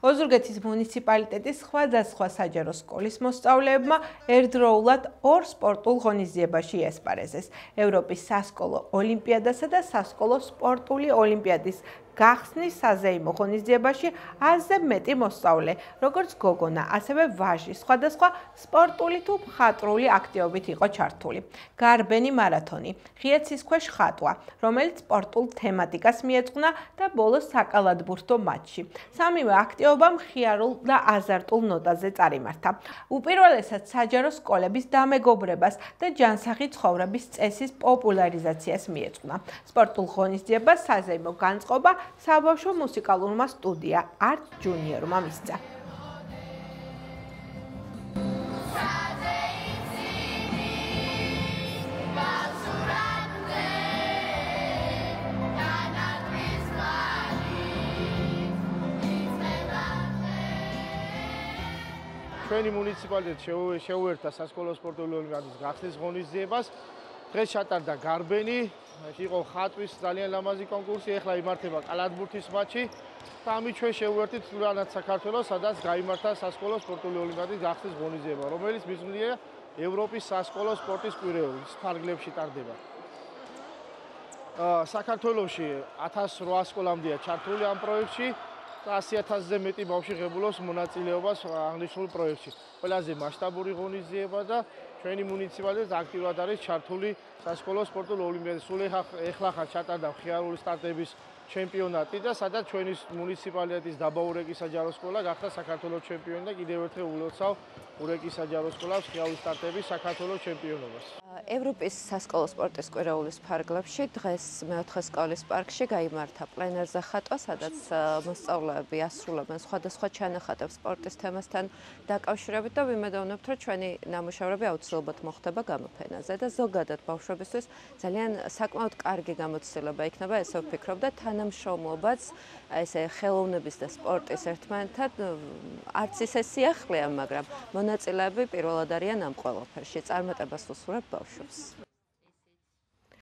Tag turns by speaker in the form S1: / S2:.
S1: ოზურგეთის მუნიციპალიტეტის სხვადასხვა საჯარო სკოლის მოსწავლეებმა ერთდროულად ორ სპორტულ ღონისძიებაში იასპარეზეს. ევროპის სასკოლო ოლიმპიადასა და სასკოლო სპორტული ოლიმპიადის გახსნის საზეიმო ღონისძიებაში 1000-ზე მეტი მოსწავლე, როგორც გოგონა, ასევე ვაჟი, სხვადასხვა სპორტული თუ მხატვრული აქტივობით იყო ჩართული. გარბენი მარათონი, ღია ცისქვეშ ხატვა, რომელიც სპორტულ თემატიკას მიეძღვნა და ბოლოს საკალათბურთო მატჩი. სამივე აქტივობა მხიარულ და აზარტულ ნოტაზე წარიმართა. უპირველესად საჯარო სკოლების დამეგობრებას და ჯანსაღი ცხოვრების წესის პოპულარიზაციას მიეძღვნა. სპორტულ ღონისძიებას საზეიმო განწყობა საბავშვო მუსიკალურმა სტუდია Art Junior-მა მისცა.
S2: ჩვენი მუნიციპალიტეტი შეუერთა სასკოლო სპორტული ოლიმპიადის გახსნის ღონისძიებას. დღეს ჩატარდა გარბენი, იყო ხატვის ძალიან ლამაზი კონკურსი, ეხლა იმართება კალათბურთის მატჩი და ამით ჩვენ შევუერთდით სულანად საქართველოს, სადაც გაიმართა სასკოლო სპორტული ოლიმპიადის გახსნის ღონისძიება, რომელიც მიზნია ევროპის სასკოლო სპორტის კვირეულის ფარგლებში ტარდება. საქართველოში 1800 სკოლამდეა ჩართული ამ პროექტში. 100,000-ზე მეტი ბავშვი ღებულობს მონაწილეობას აღნიშნულ პროექტში. ყველაზე მასშტაბური ღონისძიება და ჩვენი მუნიციპალიტეტი აქტიურად არის ჩართული სასკოლო სპორტულ ოლიმპიადაში. სულ ეხლა ჩატარდა მხიარული სტარტების ჩემპიონატი და სადაც ჩვენი მუნიციპალიტეტის დაბა ურეკის საჯარო სკოლა გახდა საქართველოს ჩემპიონი და კიდევ ერთხელ ულოცავ ურეკის საჯარო სკოლას მხიარული სტარტების საქართველოს ჩემპიონობას.
S3: ევროპის სასკოლო სპორტის კვირეულის ფარგლებში დღეს მეოთხე სკოლის პარკში გაიმართა პლენერზე ხატვა, სადაც მოსწავლეები ასრულებენ სხვადასხვა ჩანახატებს სპორტის თემასთან დაკავშირებით და ვიმედოვნებთ, რომ ჩვენი ნამუშევრები აუცილებლად მოხდება გამოფენაზე და ზოგადად ბავშვებისთვის ძალიან საკმაოდ კარგი გამოცდილება იქნება, ესე ვფიქრობ და თანამშრომლობაც ესე ხელოვნების და სპორტის ერთმანეთთან არც ისე სიახლეა, მაგრამ მონაწილეები პირველად არიან ამ ყველაფერში. წარმატებას უსურვებ ბავშვებს.